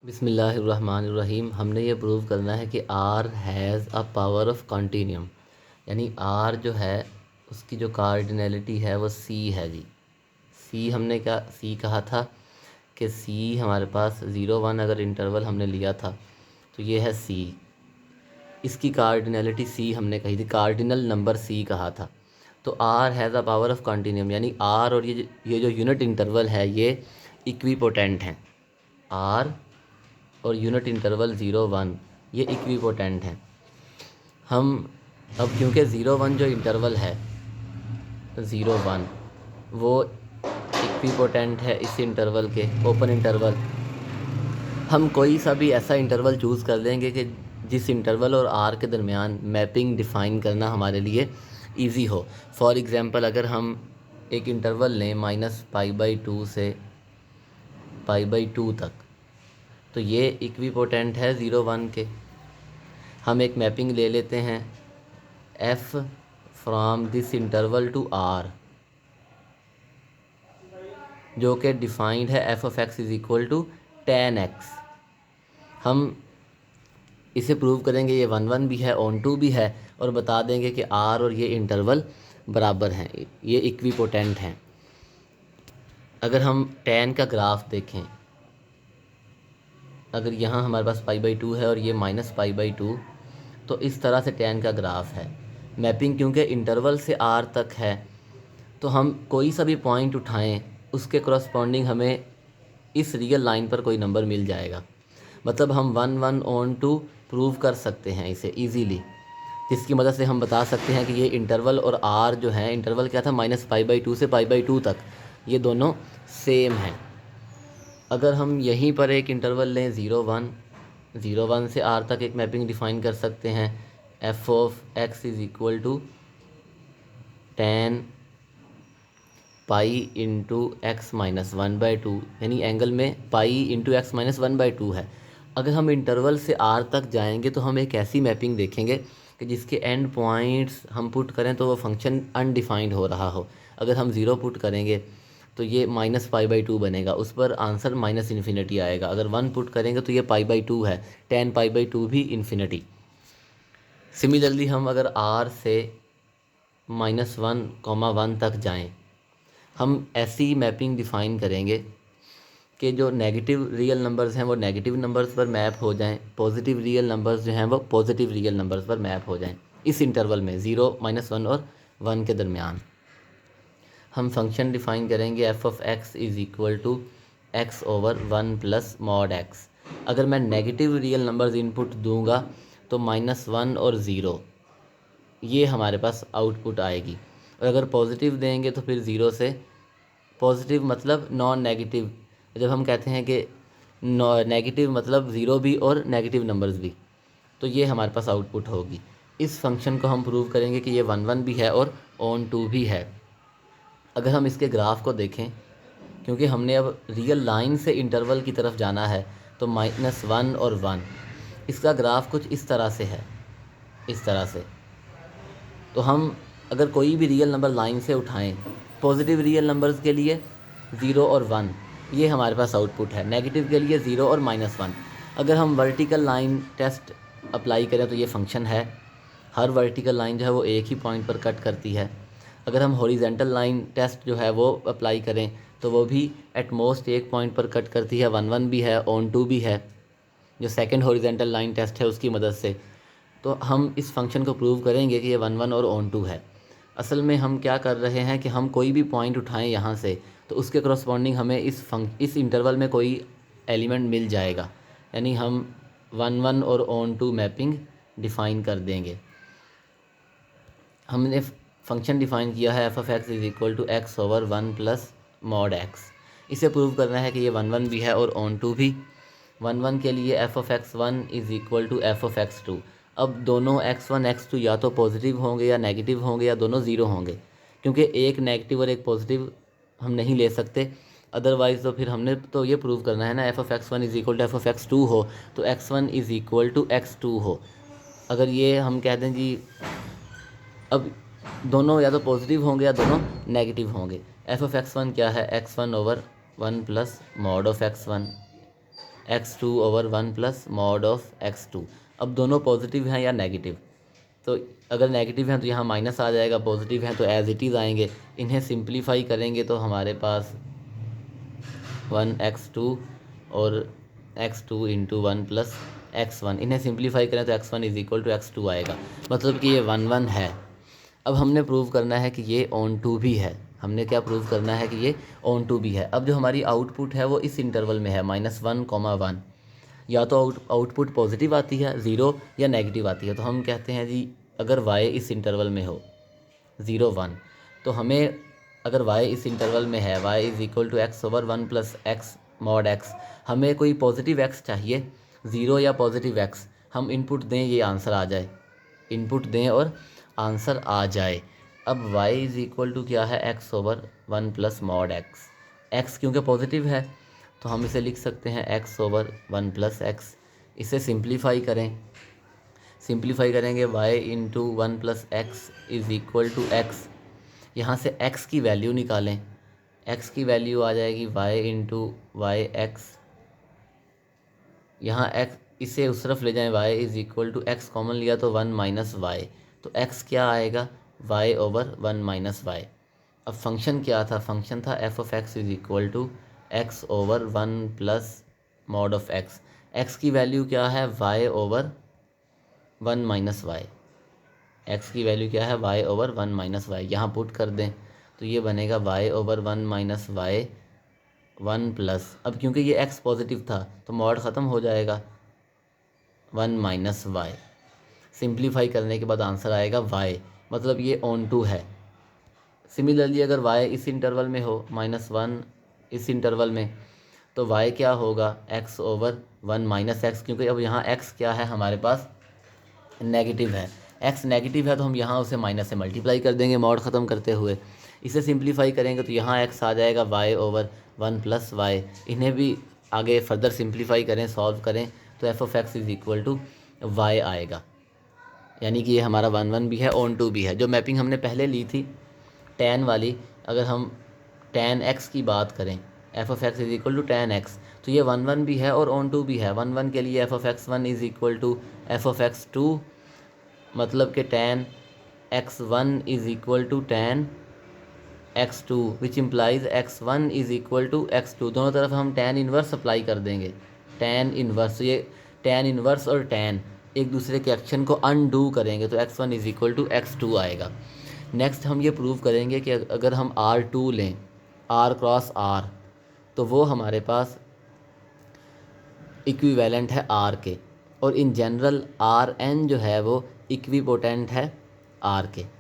बिस्मिल्लाहिर्रहमानिर्रहीम। हमने ये प्रूव करना है कि R has a power of continuum, यानी R जो है उसकी जो कार्डिनलिटी है वो C है जी। C हमने क्या C कहा था कि C हमारे पास 0 1 अगर इंटरवल हमने लिया था तो ये है C। इसकी कार्डिनलिटी C हमने कही थी, कार्डिनल नंबर C कहा था। तो R has a power of continuum, यानी R और ये जो यूनिट इंटरवल है ये इक्विपोटेंट हैं। R और यूनिट इंटरवल 0 1 ये इक्विपोटेंट हैं। हम अब क्योंकि 0 1 जो इंटरवल है 0 1 वो इक्विपोटेंट है इस इंटरवल के, ओपन इंटरवल। हम कोई सा भी ऐसा इंटरवल चूज़ कर लेंगे कि जिस इंटरवल और आर के दरमियान मैपिंग डिफ़ाइन करना हमारे लिए इजी हो। फॉर एग्ज़ाम्पल अगर हम एक इंटरवल लें -π/2 से π/2 तक, तो ये इक्विपोटेंट है 0 1 के। हम एक मैपिंग ले लेते हैं f from this interval to r, जो कि डिफाइंड है f(x) = tan x। हम इसे प्रूव करेंगे, ये 1 1 भी है, ऑन टू भी है, और बता देंगे कि r और ये इंटरवल बराबर हैं, ये इक्विपोटेंट हैं। अगर हम tan का ग्राफ देखें, अगर यहाँ हमारे पास π/2 है और ये -π/2, तो इस तरह से tan का ग्राफ है। मैपिंग क्योंकि इंटरवल से r तक है, तो हम कोई सा भी पॉइंट उठाएं उसके करस्पॉन्डिंग हमें इस रियल लाइन पर कोई नंबर मिल जाएगा। मतलब हम 1 1 ऑन टू प्रूव कर सकते हैं इसे इजीली, जिसकी मदद से हम बता सकते हैं कि ये इंटरवल और r जो है, इंटरवल क्या था -π/2 से π/2 तक, ये दोनों सेम हैं। अगर हम यहीं पर एक इंटरवल लें 0 1 से r तक एक मैपिंग डिफ़ाइन कर सकते हैं f(x) = tan π/(x−1/2), यानी एंगल में π/(x−1/2) है। अगर हम इंटरवल से r तक जाएंगे तो हम एक ऐसी मैपिंग देखेंगे कि जिसके एंड पॉइंट्स हम पुट करें तो वो फंक्शन अनडिफाइंड हो रहा हो। अगर हम 0 पुट करेंगे तो ये -π/2 बनेगा, उस पर आंसर -∞ आएगा। अगर 1 पुट करेंगे तो ये π/2 है, tan π/2 भी इन्फिनिटी। सिमिलरली हम अगर r से -1, 1 तक जाएं, हम ऐसी मैपिंग डिफ़ाइन करेंगे कि जो नेगेटिव रियल नंबर्स हैं वो नेगेटिव नंबर्स पर मैप हो जाएं, पॉजिटिव रियल नंबर्स जो हैं वो पॉजिटिव रियल नंबर्स पर मैप हो जाएं। इस इंटरवल में 0 -1 और 1 के दरमियान हम फंक्शन डिफ़ाइन करेंगे f(x) = x/1 + mod x। अगर मैं नेगेटिव रियल नंबर्स इनपुट दूंगा तो -1 और 0 ये हमारे पास आउटपुट आएगी, और अगर पॉजिटिव देंगे तो फिर 0 से पॉजिटिव मतलब नॉन नेगेटिव। जब हम कहते हैं कि नेगेटिव मतलब 0 भी और नेगेटिव नंबर्स भी, तो ये हमारे पास आउटपुट होगी। इस फंक्शन को हम प्रूव करेंगे कि ये 1 1 भी है और ऑन टू भी है। अगर हम इसके ग्राफ को देखें, क्योंकि हमने अब रियल लाइन से इंटरवल की तरफ जाना है, तो -1 और 1, इसका ग्राफ कुछ इस तरह से है, इस तरह से। तो हम अगर कोई भी रियल नंबर लाइन से उठाएं, पॉजिटिव रियल नंबर्स के लिए 0 और 1 ये हमारे पास आउटपुट है, नेगेटिव के लिए 0 और -1। अगर हम वर्टिकल लाइन टेस्ट अप्लाई करें तो ये फंक्शन है। हर वर्टिकल लाइन जो है वो एक ही पॉइंट पर कट करती है। अगर हम हॉरिजेंटल लाइन टेस्ट जो है वो अप्लाई करें तो वो भी एट मोस्ट एक पॉइंट पर कट करती है, 1 1 भी है, ऑन टू भी है, जो सेकंड हॉरिजेंटल लाइन टेस्ट है उसकी मदद से। तो हम इस फंक्शन को प्रूव करेंगे कि ये 1 1 और ऑन टू है। असल में हम क्या कर रहे हैं कि हम कोई भी पॉइंट उठाएं यहाँ से, तो उसके करस्पॉन्डिंग हमें इस इंटरवल में कोई एलिमेंट मिल जाएगा, यानी हम 1 1 और ऑन टू मैपिंग डिफ़ाइन कर देंगे। हमने फंक्शन डिफ़ाइन किया है f(x) = x/1 + mod x। इसे प्रूव करना है कि ये 1 1 भी है और ऑन टू भी। 1 1 के लिए f(x1) = f(x2)। अब दोनों x1 x2 या तो पॉजिटिव होंगे या नेगेटिव होंगे या दोनों ज़ीरो होंगे, क्योंकि एक नेगेटिव और एक पॉजिटिव हम नहीं ले सकते। अदरवाइज़ तो फिर हमने तो ये प्रूव करना है ना, f(x1) = f(x2) हो तो x1 = x2 हो। अगर ये हम कह दें जी, अब दोनों या तो पॉजिटिव होंगे या दोनों नेगेटिव होंगे। f(x1) क्या है, x1/1 + mod of x1। x2/1 plus mod of x2। अब दोनों पॉजिटिव हैं या नेगेटिव, तो अगर नेगेटिव हैं तो यहाँ माइनस आ जाएगा, पॉजिटिव हैं तो एज इट इज़ आएंगे। इन्हें सिंप्लीफाई करेंगे तो हमारे पास 1x2 और x2 इंटू 1 प्लस x1, इन्हें सिंप्लीफाई करें तो x1 is equal to x2 आएगा, मतलब कि ये 1 है। अब हमने प्रूव करना है कि ये ऑन टू भी है। हमने क्या प्रूव करना है कि ये ऑन टू भी है। अब जो हमारी आउटपुट है वो इस इंटरवल में है -1, 1, या तो आउटपुट पॉजिटिव आती है 0 या नेगेटिव आती है। तो हम कहते हैं जी अगर y इस इंटरवल में हो 0, 1, तो हमें अगर y इस इंटरवल में है y is equal to x/1 plus x mod x, हमें कोई पॉजिटिव x चाहिए, 0 या पॉजिटिव x, हम इनपुट दें ये आंसर आ जाए, इनपुट दें और आंसर आ जाए। अब y इज़ इक्वल टू क्या है, x/1 प्लस मॉड x क्योंकि पॉजिटिव है तो हम इसे लिख सकते हैं x/1 प्लस x। इसे सिंप्लीफाई करें, सिंप्लीफाई करेंगे y into 1 plus x is equal to x। यहाँ से x की वैल्यू निकालें, x की वैल्यू आ जाएगी y इंटू वाई एक्स। यहाँ x इसे उस तरफ ले जाएं, y is equal to x common लिया तो 1 माइनस वाई, तो x क्या आएगा, y/1 माइनस वाई। अब फंक्शन क्या था, फंक्शन था f(x) is equal to x/1 plus mod of x। x की वैल्यू क्या है, y/1 माइनस वाई। x की वैल्यू क्या है, y/1 माइनस वाई। यहाँ पुट कर दें तो ये बनेगा y/1 माइनस वाई 1 प्लस, अब क्योंकि ये x पॉजिटिव था तो मॉड ख़त्म हो जाएगा, 1 माइनस वाई। सिंप्लीफाई करने के बाद आंसर आएगा y, मतलब ये ऑन टू है। सिमिलरली अगर y इस इंटरवल में हो -1 इस इंटरवल में, तो y क्या होगा, x/1 माइनस x, क्योंकि अब यहाँ x क्या है हमारे पास, नेगेटिव है। x नेगेटिव है तो हम यहाँ उसे माइनस से मल्टीप्लाई कर देंगे मॉड ख़त्म करते हुए। इसे सिंप्लीफाई करेंगे तो यहाँ x आ जाएगा y/1 प्लस वाई। इन्हें भी आगे फर्दर सिंप्लीफाई करें, सॉल्व करें तो f(x) is equal to y आएगा, यानी कि ये हमारा 1 भी है, ऑन टू भी है। जो मैपिंग हमने पहले ली थी tan वाली, अगर हम tan x की बात करें, f(x) is equal to tan x, तो ये 1 भी है और ऑन टू भी है। 1 के लिए f(x1) is equal to f(x2), मतलब कि tan x1 is equal to tan x2 which implies x1 is equal to x2। दोनों तरफ हम tan इन्वर्स अप्लाई कर देंगे, tan इन्वर्स, ये tan इन्वर्स और tan एक दूसरे के एक्शन को अनडू करेंगे तो x1 is equal to x2 आएगा। नेक्स्ट हम ये प्रूव करेंगे कि अगर हम R2 लें, R क्रॉस R, तो वो हमारे पास इक्विवेलेंट है R के, और इन जनरल Rn जो है वो इक्विपोटेंट है R के।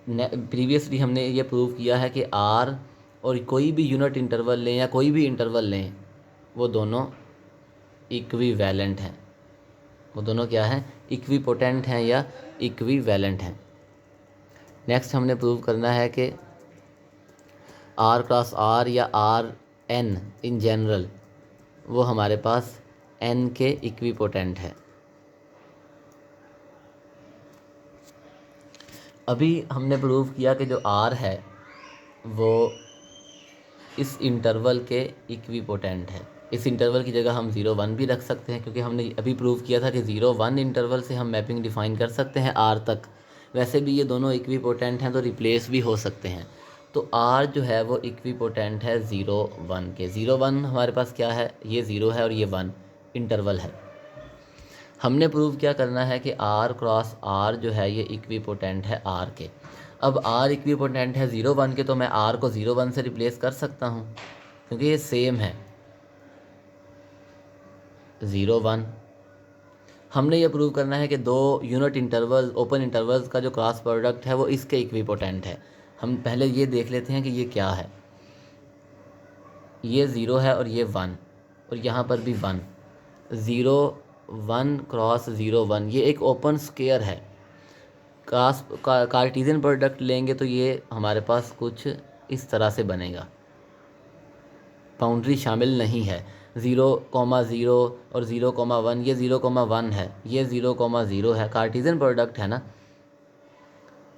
प्रीवियसली हमने ये प्रूव किया है कि R और कोई भी यूनिट इंटरवल लें या कोई भी इंटरवल लें, वो दोनों इक्विवेलेंट हैं, वो दोनों क्या हैं, इक्विपोटेंट हैं या इक्विवेलेंट हैं। नेक्स्ट हमने प्रूव करना है कि R क्रॉस R या Rn इन जनरल वो हमारे पास n के इक्विपोटेंट है। अभी हमने प्रूव किया कि जो R है वो इस इंटरवल के इक्विपोटेंट है। इस इंटरवल की जगह हम 0, 1 भी रख सकते हैं, क्योंकि हमने अभी प्रूव किया था कि 0, 1 इंटरवल से हम मैपिंग डिफ़ाइन कर सकते हैं R तक। वैसे भी ये दोनों इक्विपोटेंट हैं तो रिप्लेस भी हो सकते हैं। तो R जो है वो इक्विपोटेंट है 0, 1 के। 0, 1 हमारे पास क्या है, ये 0 है और ये 1 इंटरवल है। हमने प्रूव क्या करना है कि R क्रॉस R जो है ये इक्विपोटेंट है R के। अब R इक्विपोटेंट है 0, 1 के, तो मैं R को 0, 1 से रिप्लेस कर सकता हूँ क्योंकि ये सेम है, 0, 1। हमने ये प्रूव करना है कि दो यूनिट इंटरवल ओपन इंटरवल्स का जो क्रॉस प्रोडक्ट है वो इसके इक्विपोटेंट है। हम पहले ये देख लेते हैं कि ये क्या है। ये 0 है और ये 1, और यहाँ पर भी 1, 0, 1 क्रॉस 0, 1, ये एक ओपन स्क्वायर है। कार्टीजियन प्रोडक्ट लेंगे तो ये हमारे पास कुछ इस तरह से बनेगा, बाउंड्री शामिल नहीं है। 0,0 और 0,1, ये 0,1 है, ये 0,0 है, कार्टीजियन प्रोडक्ट है ना,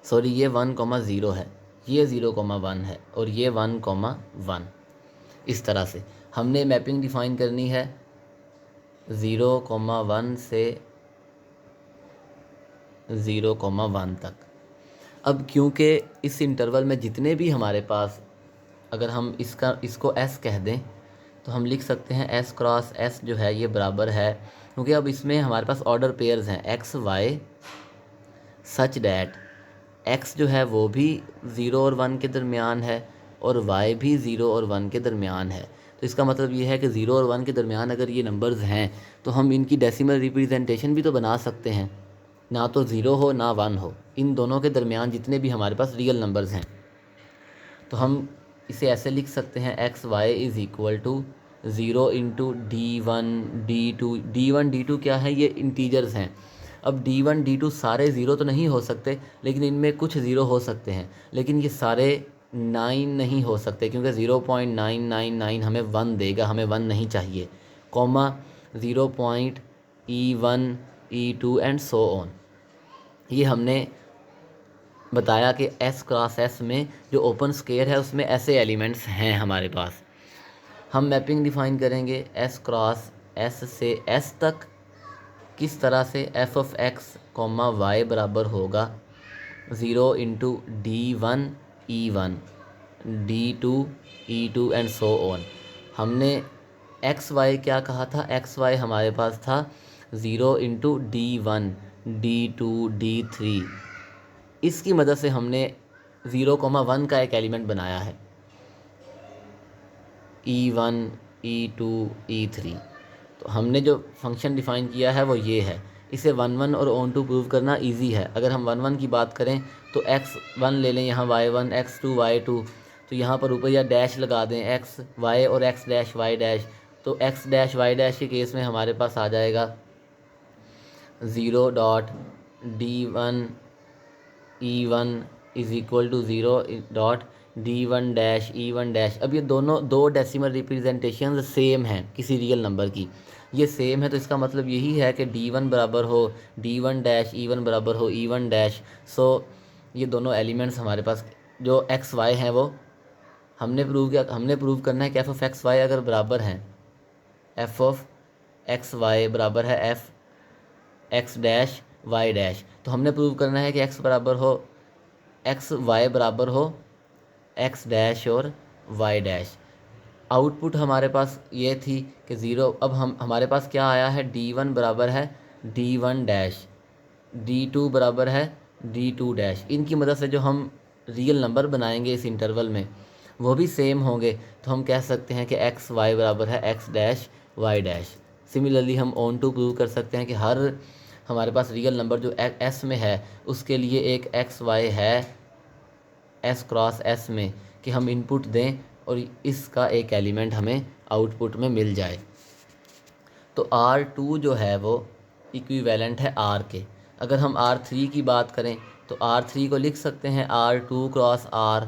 सॉरी ये 1,0 है, ये 0,1 है और ये 1,1। इस तरह से हमने मैपिंग डिफ़ाइन करनी है 0,1 से 0,1 तक। अब क्योंकि इस इंटरवल में जितने भी हमारे पास, अगर हम इसको s कह दें तो हम लिख सकते हैं s क्रॉस s जो है ये बराबर है, क्योंकि अब इसमें हमारे पास ऑर्डर पेयर्स हैं x y such that x जो है वो भी 0 और 1 के दरमियान है और y भी 0 और 1 के दरमियान है। तो इसका मतलब ये है कि 0 और 1 के दरमियान अगर ये नंबर्स हैं तो हम इनकी डेसिमल रिप्रेजेंटेशन भी तो बना सकते हैं, ना तो 0 हो ना 1 हो, इन दोनों के दरमियान जितने भी हमारे पास रियल नंबर्स हैं। तो हम इसे ऐसे लिख सकते हैं x y is equal to 0 into D1 D2। D1 D2 क्या है, ये इंटीजर्स हैं। अब D1 D2 सारे ज़ीरो तो नहीं हो सकते, लेकिन इनमें कुछ ज़ीरो हो सकते हैं, लेकिन ये सारे 9 नहीं हो सकते क्योंकि 0.999 हमें 1 देगा, हमें 1 नहीं चाहिए, comma 0.E1 E2 and so on. ये हमने बताया कि S क्रॉस S में जो ओपन स्क्वायर है उसमें ऐसे एलिमेंट्स हैं हमारे पास। हम मैपिंग डिफ़ाइन करेंगे S क्रॉस S से S तक किस तरह से, f of x comma y बराबर होगा 0 into D1 E1 D2 E2 and so on. हमने एक्स वाई क्या कहा था, एक्स वाई हमारे पास था 0 इंटू D1 D2 D3। इसकी मदद से हमने 0,1 का एक एलिमेंट बनाया है, E1 E2 E3। तो हमने जो फंक्शन डिफ़ाइन किया है वो ये है। इसे 1 और ऑन टू प्रूव करना इजी है। अगर हम 1 की बात करें तो x1 ले लें, यहाँ y1 x2 y2, तो यहाँ पर ऊपर या डैश लगा दें x y और x डैश y डैश, तो x डैश y डैश के केस में हमारे पास आ जाएगा 0.D1 E1 is equal to 0.D1 dash E1 dash. अब ये दोनों दो डेसिमल रिप्रेजेंटेशन सेम हैं किसी रियल नंबर की, ये सेम है, तो इसका मतलब यही है कि D1 बराबर हो D1 डैश E1 बराबर हो E1 डैश। सो ये दोनों एलिमेंट्स हमारे पास जो एक्स वाई हैं वो हमने प्रूव करना है कि एफ ऑफ एक्स वाई अगर बराबर हैं, एफ ऑफ एक्स वाई बराबर है f x dash y dash, तो हमने प्रूव करना है कि एक्स बराबर हो एक्स वाई बराबर हो एक्स डैश और वाई डैश। आउटपुट हमारे पास ये थी कि 0। अब हमारे पास क्या आया है, D1 बराबर है D1 डैश, D2 बराबर है D2 डैश। इनकी मदद से जो हम रियल नंबर बनाएंगे इस इंटरवल में वो भी सेम होंगे, तो हम कह सकते हैं कि एक्स वाई बराबर है x dash y dash. Similarly हम ऑन टू प्रूव कर सकते हैं कि हर हमारे पास रियल नंबर जो एस में है उसके लिए एक एक्स वाई है एस क्रॉस एस में, कि हम इनपुट दें और इसका एक एलिमेंट हमें आउटपुट में मिल जाए। तो R2 जो है वो इक्विवेलेंट है R के। अगर हम R3 की बात करें तो R3 को लिख सकते हैं R2 क्रॉस R।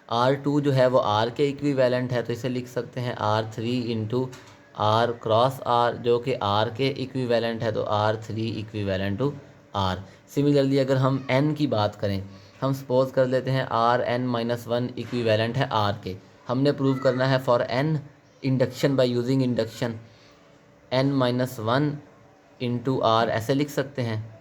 R2 जो है वो R के इक्विवेलेंट है, तो इसे लिख सकते हैं R3 into R cross R, जो कि R के इक्विवेलेंट है, तो R3 equivalent to R। Similarly अगर हम N की बात करें, हम सपोज कर लेते हैं Rn-1 इक्विवेलेंट है R के। हमने प्रूव करना है for N induction by using induction n-1 into R, ऐसे लिख सकते हैं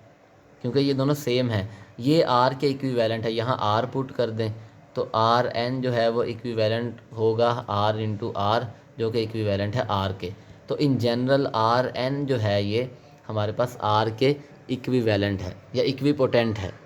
क्योंकि ये दोनों सेम है। ये R के इक्विवेलेंट है, यहाँ R पुट कर दें तो Rn जो है वो इक्विवेलेंट होगा R इंटू R, जो कि इक्विवेलेंट है R के। तो इन जनरल Rn जो है ये हमारे पास R के इक्विवेलेंट है या इक्विपोटेंट है।